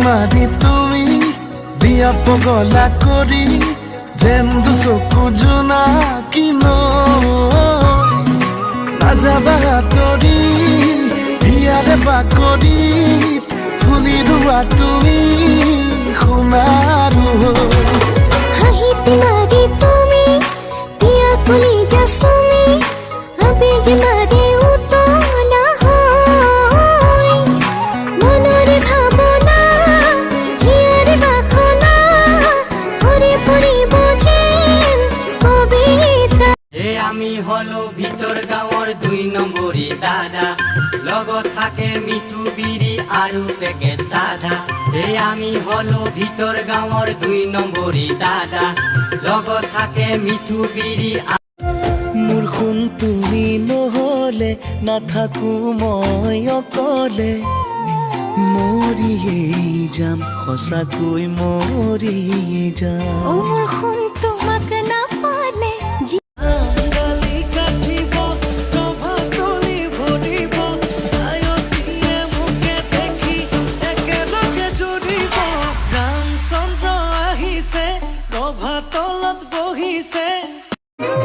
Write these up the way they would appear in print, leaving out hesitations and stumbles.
মাৰি তুমি দিয়া পগলা কৰি যেন দুচকু জোনাকী নাযাবা তৰি বিয়াৰে বাকৰি ফুলি ৰোৱা তুমি সোণাৰু হাঁহিতে মাৰি তুমি দিয়া কলি যাচমি আবেগে মাৰি উতলা হয় মনৰে ভাৱনা হিয়াৰে বাসনা ভৰি পৰিব যেন কবিতা। আমি হলো ভিতৰ গাঁৱৰ ২ নম্বৰী দাদা লগত থাকে মিঠু বিৰি আৰু পেকেট সাদা আমি হলো ভিতৰ গাঁৱৰ ২ নম্বৰী দাদা লগত থাকে মিঠু বিৰি মোৰ খুন তুমি নহলে নাথাকো মই অকলে মৰিয়েই যাম সঁচাকৈ মৰিয়েই যাম মোৰ খুন তোমাক নাপালে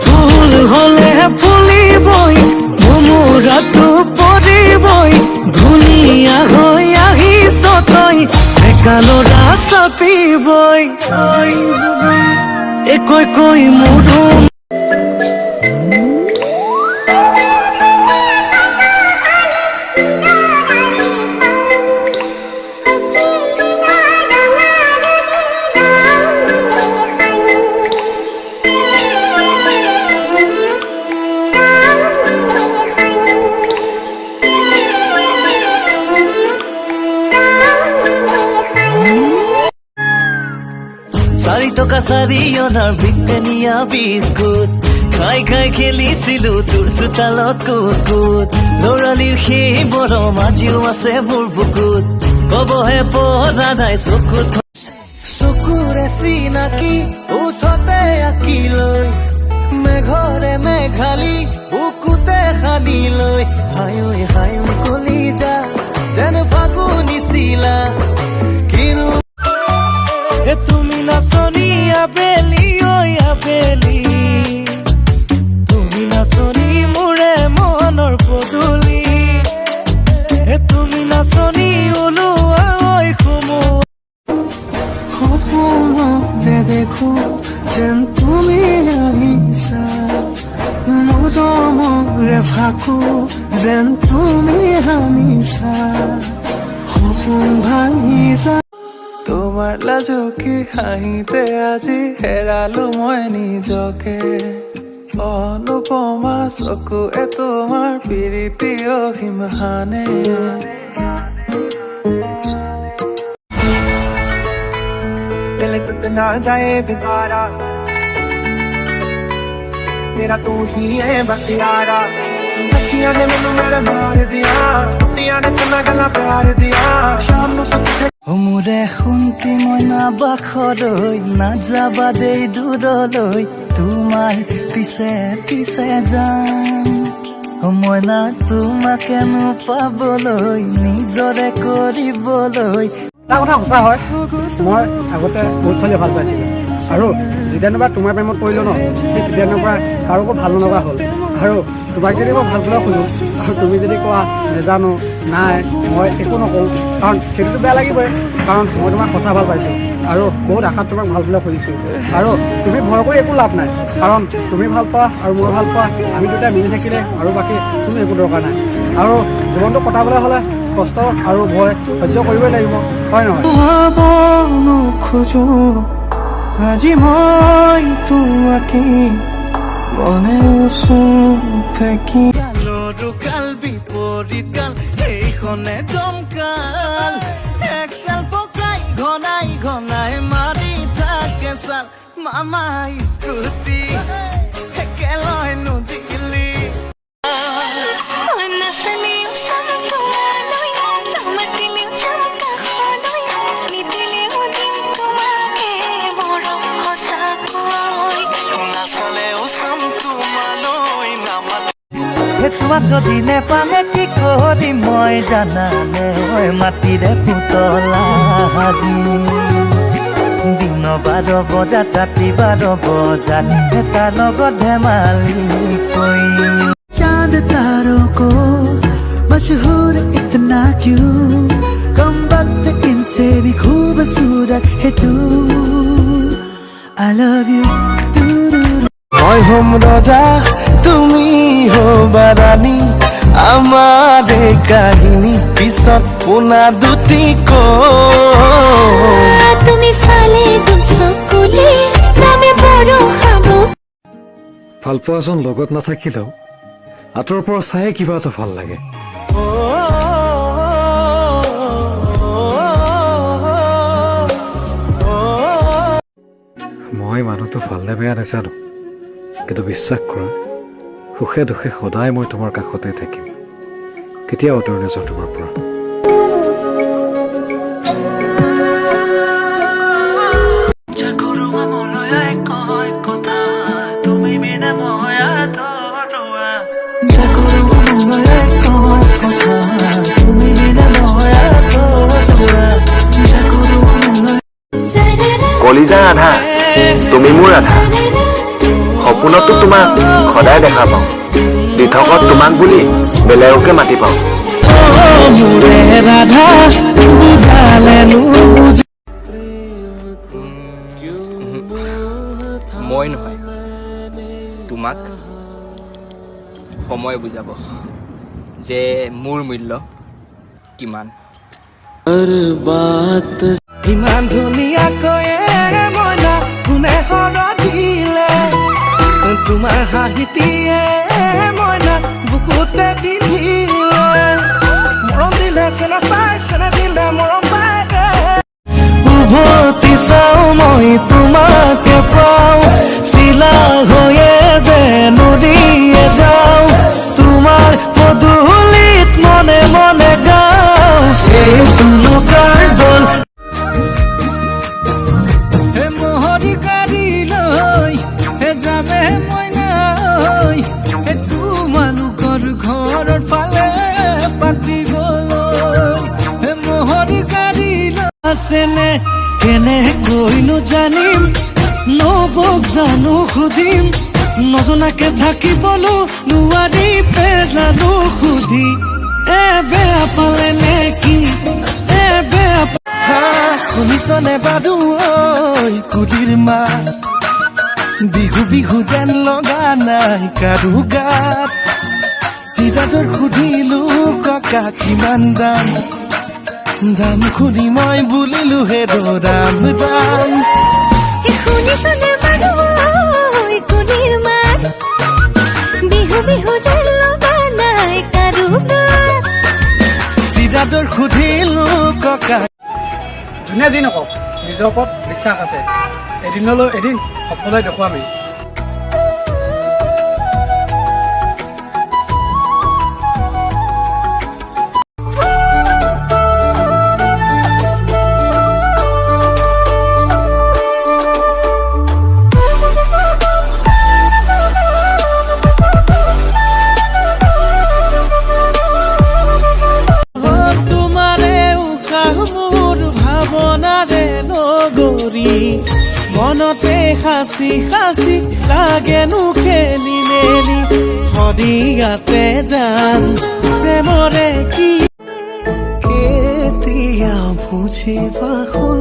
ফুল হলে ফুলিবই ভোমোৰাটো পৰিবই ধুনীয়া হৈ আহিছ তই একালৰা চাপিবই একৈ কৈ মোৰো চাৰি টকা 4 অনাৰ বিজ্ঞানীয়া বিস্কুট খাই খাই খেলিছিলো তোৰ চোতালত কুট কুট ল'ৰালিৰ সেই মৰম আজিও আছে মোৰ বুকুত কবহে পৰা নাই চকুত চকুৰে চিনাকি উঠতে আঁকি লৈ মেঘৰে মেঘালি বুকুতে সানি লৈ হায়ৈ হায়ৈ কলিজা যেন ফাগুনি চিলা কিনো তুমি নাচনি আবেলি ঐ আবেলি তুমি নাচনি মোৰে মনৰ পদূলি তুমি নাচনি ওলোৱা ঐ সপোনতে দেখো যেন তুমি আহিছা মৰমৰে ফাকো যেন তুমি সানিছা সপোন ভাঙিছা তোমাৰ লাজকি হাঁহিতে আজি হেৰালো মই নিজকে অনুপমা চকুৱে তোমাৰ প্ৰীতি অসীমহানে दिल टूटना जाए बेचारा मेरा तू ही है बस यारा सखियां ने मैनू मेरे मार दिया कुत्तियां ने चना गला प्यार दिया शाम नू মোৰে শুনকি মই নাবাসলৈ নাযাবা দেই দূৰলৈ তোমাৰ পিছে পিছে যাম মই না তোমাকে পাবলৈ নিজৰে কৰিবলৈ এটা কথা সঁচা হয় মই আগতে বহুত ছোৱালী ভাল পাইছিলোঁ আৰু যেতিয়াৰ পৰা তোমাৰ প্ৰেমত পৰিলোঁ ন সেই তেতিয়াৰ পৰা কাৰোকো ভাল নলগা হ'ল আৰু তোমাক যদি মই ভাল পোৱা খোজোঁ আৰু তুমি যদি কোৱা নেজানো নাই মই একো নকওঁ কাৰণ সেইটোতো বেয়া লাগিবই কাৰণ মই তোমাক সঁচা ভাল পাইছোঁ আৰু বহুত আশাত তোমাক ভাল পোৱা খুজিছোঁ আৰু তুমি ভয় কৰি একো লাভ নাই কাৰণ তুমি ভাল পোৱা আৰু মই ভাল পোৱা আমি দুটাই মিলি থাকিলে আৰু বাকী কোনো একো দৰকাৰ নাই আৰু জীৱনটো কটাবলৈ হ'লে কষ্ট আৰু ভয় সহ্য কৰিবই লাগিব হয় নহয় আজি মই তোমাকে মনে কি কাল বিপৰীত কাল এইখনে জমকাল একচাল পকাই ঘনাই ঘনাই মাৰি থাকে চাল মামা স্কুটি একেলয় নদীলি তোমাক যদি নেপালে কি কৰিম মই জানানে ঐ মাটিৰে পুতলা সাজি দিন 12 বজাত ৰাতি 12 বজাত এটা লগত ধেমালি কৰি चांद तारों को मशहूर इतना क्यों कम वक्त इनसे भी खूबसूरत है तू I love you মই হম রজা তুমি হবা রানী আমার এই কাহিনী পিছত পোনা দুটি তুমি চালে দুচকুলে নামে বড় হব ভাল পোৱাজন লগত নাথাকিলেও আঁতৰৰ পৰা চাই কিবা এটা ভাল লাগে মই মানুহটো ভালনে বেয়া নাজানো কিন্তু বিশ্বাস কৰা সুখে দুখে সদায় মই তোমাৰ কাষতে থাকিম কেতিয়াও আঁতৰি নাযাওঁ তোমাৰ পৰা কলিজা আধা তুমি মোৰ আধা সপোনতো তোমাক সদায় দেখা পাওঁ দিঠকত তোমাক বুলি বেলেগকে মাতি পাওঁ মই নহয় তোমাক সময় বুজাব যে মোৰ মূল্য কিমান ইমান ধুনীয়াকৈ মইনা কোনে সৰজিলে তোমাৰ হাঁহিটিয়ে মইনা বুকুতে পিন্ধিলে মৰম দিলে চেনা পাই চেনা দিলে মৰম পাই উভতি চাওঁ মই তোমাকে পাওঁ চিলা হৈয়ে যে নদীয়ে যাওঁ তোমাৰ পদূলিত মনে মনে গাওঁ এই তুলুকাৰ দল মোহৰি গাড়ী লৈ যাবে মইনাই তোমালোকৰ ঘৰৰ ফালে পাতিবলৈ মোহৰি গাড়ী আছেনে কেনেকৈনো জানিম নবক জানো সুধিম নজনাকে থাকিবলো নোৱাৰি পেলালো সুধি বেয়া পালে নে কি বেয়া শুনিছনে বাদু ঐ কুলিৰ মা বিহু বিহু যেন লগা নাই কাৰো গাত চিৰাদৰ সুধিলো ককা কিমান দাম দাম শুনি মই বুলিলো হে ৰাম ৰাম শুনিছনে বাৰু ঐ কুলিৰ মাত বিহু বিহু যেন লগা নাই কাৰো গাত চিৰাদৰ সুধিলো ককা যোনে যি নকওক নিজৰ ওপৰত বিশ্বাস আছে এদিনলৈ এদিন সফলতাই দেখুৱামেই মনতে হাসি হাসি লাগেনো খেলি মেলি সদিয়াতে যান প্ৰেমৰে কি কেতিয়া বুজিবা হ'ল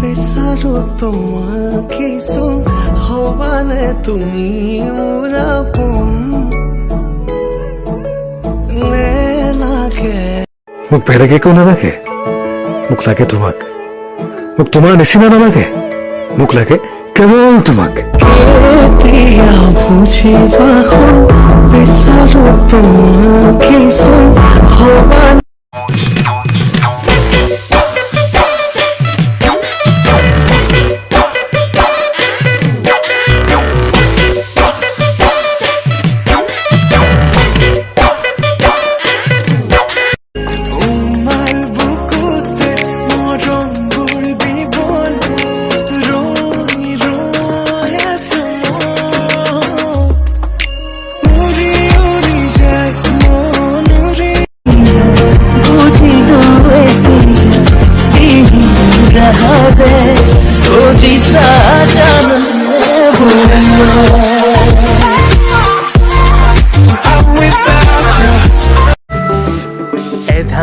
বিচাৰো তোমাকে চোন হবানে তুমি মোৰ আপোন নে লাগে মোক বেলেগ একো নালাগে মোক লাগে তোমাক মোক তোমাৰ নিচিনা নালাগে মোক লাগে কেৱল তোমাক কেতিয়া বুজিবা হ'ল বিচাৰো তোমাকে চোন হবানে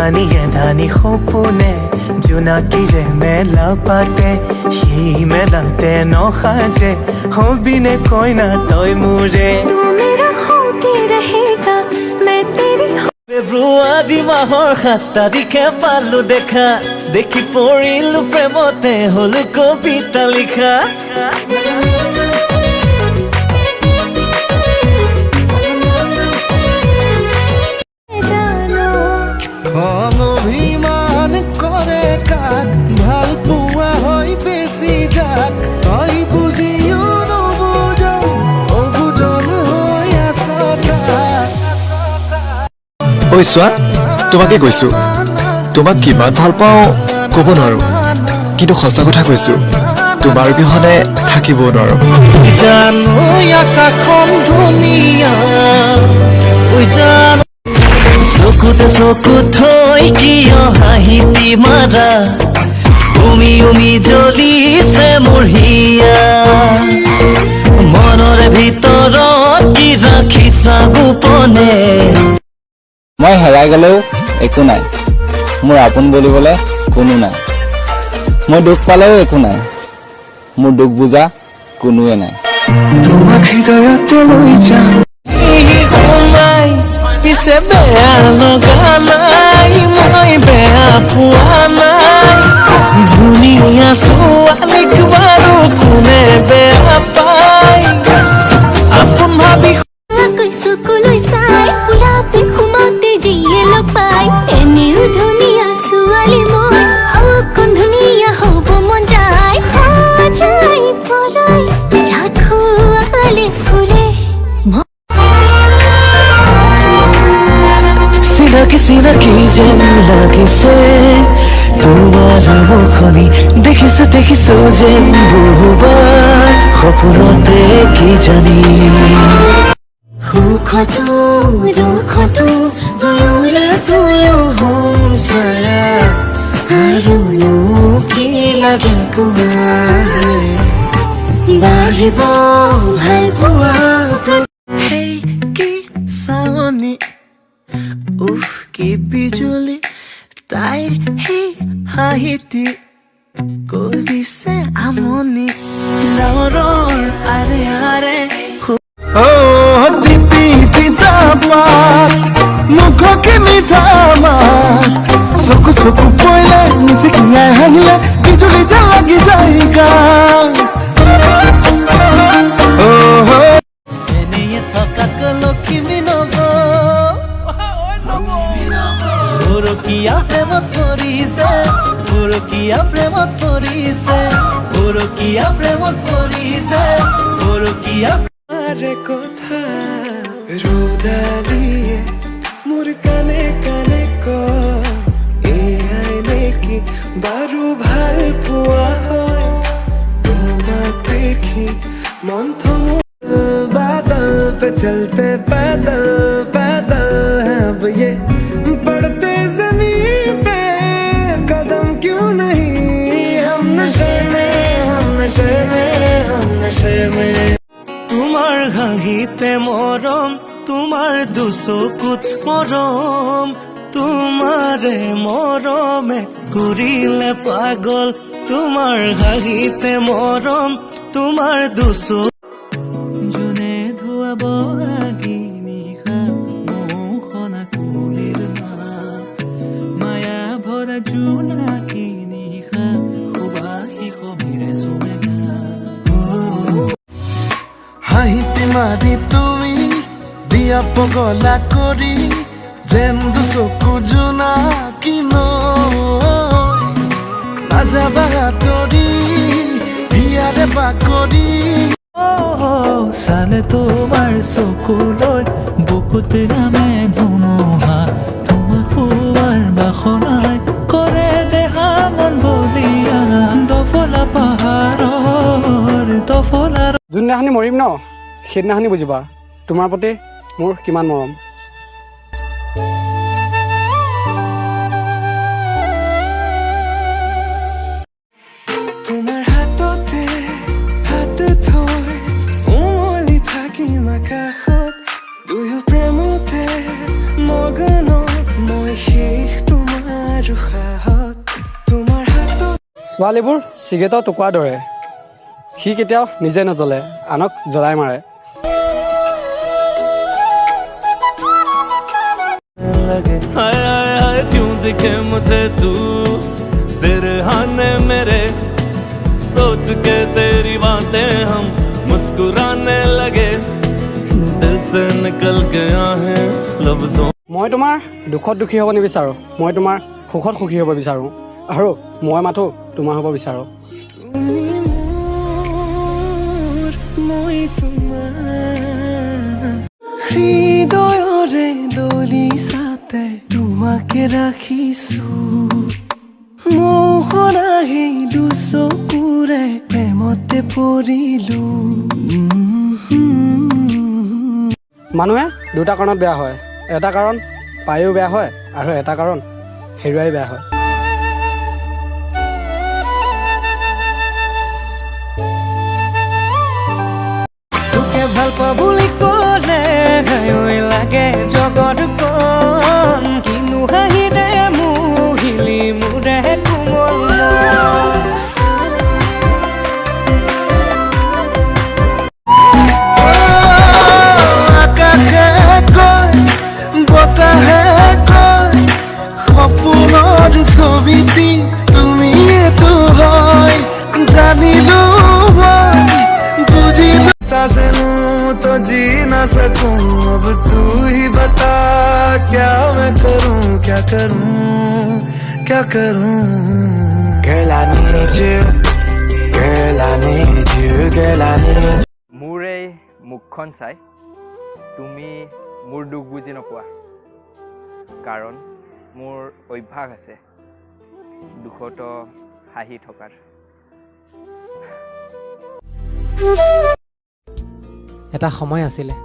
পানীয়ে ধানি সপোনে জোনাকীৰে মেলা পাতে সেই মেলাতে নসাজে হবিনে কইনা তই মোৰে तू मेरा होके रहेगा मैं तेरी ফেব্ৰুৱাৰী মাহৰ 7 তাৰিখে পালো দেখা দেখি পৰিলো প্ৰেমতে হলো কবিতা লিখা जानो খং অভিমান কৰে কাক ভাল পোৱা হয় বেছি যাক তই বুজিও নবুজ অবুজন হৈ আছ তাক ঐ চোৱা তোমাকে কৈছো তোমাক কিমান ভাল পাওঁ ক'ব নোৱাৰো কিন্তু সঁচা কথা কৈছো তোমাৰ বিহনে থাকিব নোৱাৰো জানো আকাশখন ধুনীয়া ঐ জানো চকুতে চকু থৈ কিয় হাঁহিতি মাৰা উমি উমি জ্বলিছে মোৰ হিয়া মনৰে ভিতৰত কি ৰাখিছা গোপনে মই হেৰাই গ'লেও একো নাই মোৰ আপোন বুলিবলৈ কোনো নাই মই দুখ পালেও একো নাই মোৰ দুখ বুজা কোনোৱে নাই তোমাক হৃদয়তে লৈ যাম সোমাই পিছে বেয়া লগা নাই মই বেয়া পোৱা নাই ধুনীয়া ছোৱালীক বাৰু কোনে বেয়া পায় আপোন ভাবি কৈছো কলৈ চাই ওলাতে সোমাতে যিয়ে লগ পাই এনেও ধুনীয়া ছোৱালী মই অকণ ধুনীয়া হ'ব মন যায় সজাই পৰাই ৰাখো আলে ফুলে চিনাকি চিনাকি যেন লাগিছে তোমাৰ মুখনি দেখিছো দেখিছো যেন বহুবাৰ সপোনতে কি জানি সুখতো দুখতো দুয়োৰে দুয়ো হম চৰা আৰুনো কি লাগে কোৱা বাঢ়িব ভাল পোৱা হেই কি চাৱনি উফ কি বিজুলি তাইৰ সেই হাঁহিটি কৰিছে আমনি ডাৱৰৰ আৰে আৰে ও তিতি তিতা পাত মুখকে মিঠা মাত চকু চকু পইলে নিচিকিয়াই হাঁহিলে বিজুলি যেন লাগি যায় গাত এনেয়ে থকাক লখিমী নব পৰকীয়া প্ৰেমত পৰিছে পৰকীয়া প্ৰেমত পৰিছে পৰকীয়া প্ৰেমত পৰিছে পৰকীয়া কথা ৰুদালিয়ে মোৰ কানে কানে এয়াই নেকি বাৰু ভাল পোৱা হয় তোমাক দেখি মন থমো बादल पे चलते पैदल पैदल हैं अब ये पड़ते जमीन पे कदम क्यों नहीं हम नशे में हम नशे में हम नशे में তোমাৰ হাঁহিতে মৰম তোমাৰ দুচকুত মৰম তোমাৰে মৰমে কৰিলে পাগল তোমাৰ হাঁহিতে মৰম তোমাৰ দুচকুত যোনে ধুৱাব আগি নিশা মোহনা কুলিৰ মায়া ভৰা জোনাকী নিশা সুবাসী কবিৰে চুমেঘা হাঁহিতে মাৰি তুমি দিয়া পগলা কৰি যেন দুচকু জোনাকী নৈ নাযাবা তৰি বিয়াৰে বাকৰি চালে তোমাৰ চকুলৈ বুকুতে নামে ধুমুহা তোমাক পোৱাৰ বাসনাই কৰে দেহা মন বলিয়া দফলা পাহাৰৰ দফলা যোনদিনাখনি মৰিম ন সেইদিনাখনি বুজিবা তোমাৰ প্ৰতি মোৰ কিমান মৰম তোমাৰ হাততে হাত থৈ উমলি থাকিম আকাশত দুয়ো প্ৰেমতে মগন মই শেষ তোমাৰ ছোৱালীবোৰ চিগাৰেটৰ টুকুৰাৰ দৰে সি কেতিয়াও নিজে নজ্বলে আনক জ্বলাই মাৰে हाय हाय हाय क्यों दिखे मुझे तू सिरहाने मेरे सोच के तेरी बातें हम मुस्कुराने लगे दिल से निकल गया है लफ्जों মই তোমাৰ দুখত দুখী হ'ব নিবিচাৰোঁ মই তোমাৰ সুখত সুখী হ'ব বিচাৰোঁ আৰু মই মাথো তোমাৰ হ'ব বিচাৰোঁ হৃদয়ৰে দলি সাতে তোমাকে ৰাখিছোঁ মোহনাহি দুচকুৰে প্ৰেমতে পৰিলোঁ মানুহে দুটা কাৰণত বেয়া হয় এটা কাৰণ পায়ো বেয়া হয় আৰু এটা কাৰণ হেৰুৱাই বেয়া হয় তোকে ভাল পোৱা বুলি ক'লে হায়ৈ লাগে জগতখন কিনো হাঁহিৰে মুহিলি মোৰে কোমল আকাশে কয় বতাহে কয় সপোনৰ ছবিটি তুমি এইটো হয় জানিলো মই বুজিলো सांसें लूं तो जी ना सकूं अब तू ही बता क्या मैं करूं क्या करूं क्या करूं Girl I need you Girl I need you Girl I need you মোৰ এই মুখখন চাই তুমি মোৰ দুখ বুজি নোপোৱা কাৰণ মোৰ অভ্যাস আছে দুখত হাঁহি থকাৰ এটা সময় আছিলে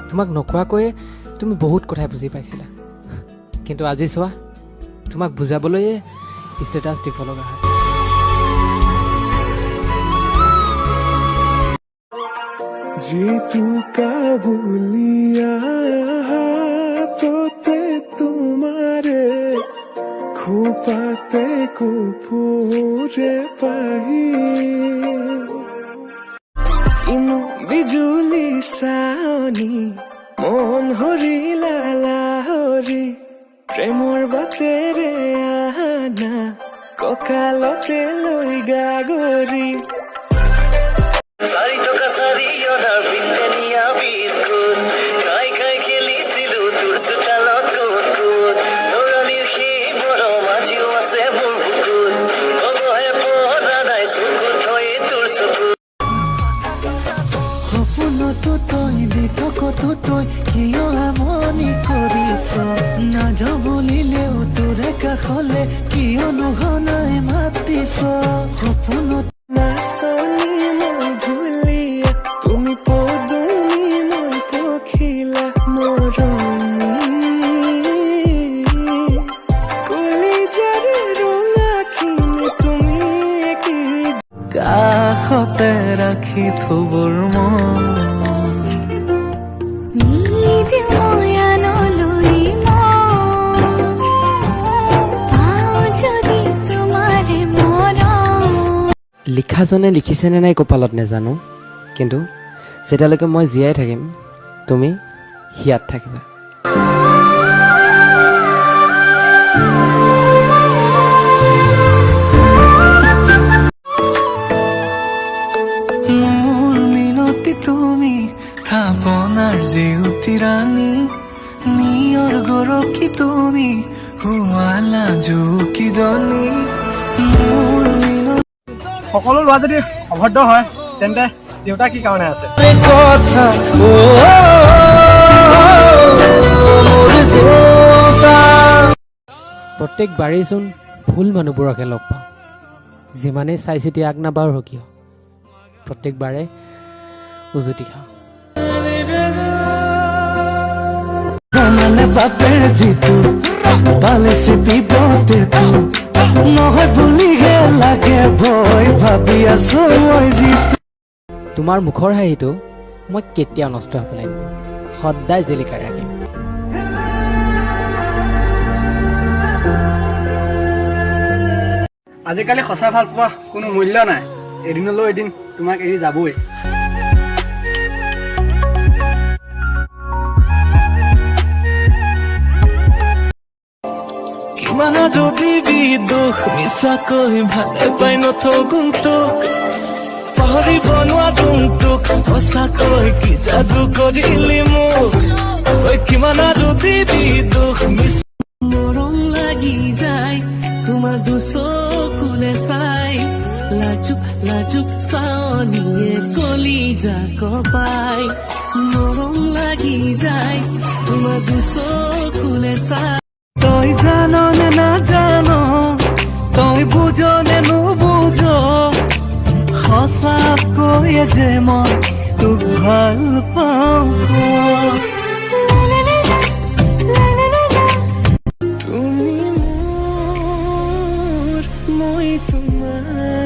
তোমাক নকোৱাকৈ তুমি বহুত কথাই বুজি পাইছিলা কিন্তু আজি চোৱা তোমাক বুজাবলৈ ষ্টেটাছ দিব লগা হয় जी तू काबुलिया तोते तुम्हारे खुपाते को पूरे पाही इनु बिजुली सावनी मन हरिला लाहरी প্ৰেমৰ বাটেৰে আনা কঁকালতে লৈ গাগৰি सारी तो का सारी योना बिंदनिया बिस्कुट खाई खाई खेलिছিলো তোৰ চোতালত কোন কোন নৰলিৰ সেই বড় মাঝিও আছে মোৰ বুকুত কবহে পৰা নাই চকুত হৈ তোৰ চকুত সপোনতো তই লিথকতো তই কিয় আমনি কৰিছ নাযাওঁ বুলিলেও তোৰে কাষলে কিয়নো ঘনাই মাতিছ সপোনত নাচনি মই ধুলীয়া তুমি পদুমি মই পখিলা মৰমী কলিজাৰে ৰঙাখিনি তুমি কি কাষতে ৰাখি থবৰ মন লিখাজনে লিখিছেনে নাই কপালত নেজানো কিন্তু যেতিয়ালৈকে মই জীয়াই থাকিম তুমি হিয়াত থাকিবা মোৰ মিনতি তুমি থাপনাৰ জেউতি ৰাণী নিয়ৰ গৰকি তুমি হুৱালা জুকিজনী মোৰ মিনতি সকলো ল'ৰা যদি অভদ্ৰ হয় তেন্তে দেউতা কি কাৰণে আছে কথা প্ৰত্যেকবাৰেইচোন ভুল মানুহবোৰকে লগ পাওঁ যিমানেই চাই চিতি আগ নাবাঢ়ো কিয় প্ৰত্যেকবাৰে উজুতি খাওঁ মানে বাপেৰ যিটো পালে চিপি বতেটো নহয় বুলিহে লাগে ভয় ভাবি আছো মই যিটো তোমাৰ মুখৰ হাঁহিটো মই কেতিয়াও নষ্ট হ'বলৈ নিদিওঁ সদায় জিলিকাই ৰাখিম আজিকালি সঁচা ভাল পোৱা কোনো মূল্য নাই এদিনলৈ এদিন তোমাক এৰি যাবই কিমান দিবি দুখ মিছাকৈ ভালে পাই নথগুম তোক পাহৰিব নোৱাৰোঁ তোক সঁচাকৈ কি যাদু কৰিলি মোক তই কিমান দিবি দুখ মৰম লাগি যায় তোমাৰ দুচকুলে চাই লাজুক লাজুক চাৱনিয়ে কলিজা কপাই মৰম লাগি যায় তোমাৰ দুচকুলে চাই তই জানো নে নাজানো তই বুঝো নে নুবুঝো সঁচাকৈয়ে যে মই তোক ভাল পাওঁ তুমি মোৰ মই তোমাৰ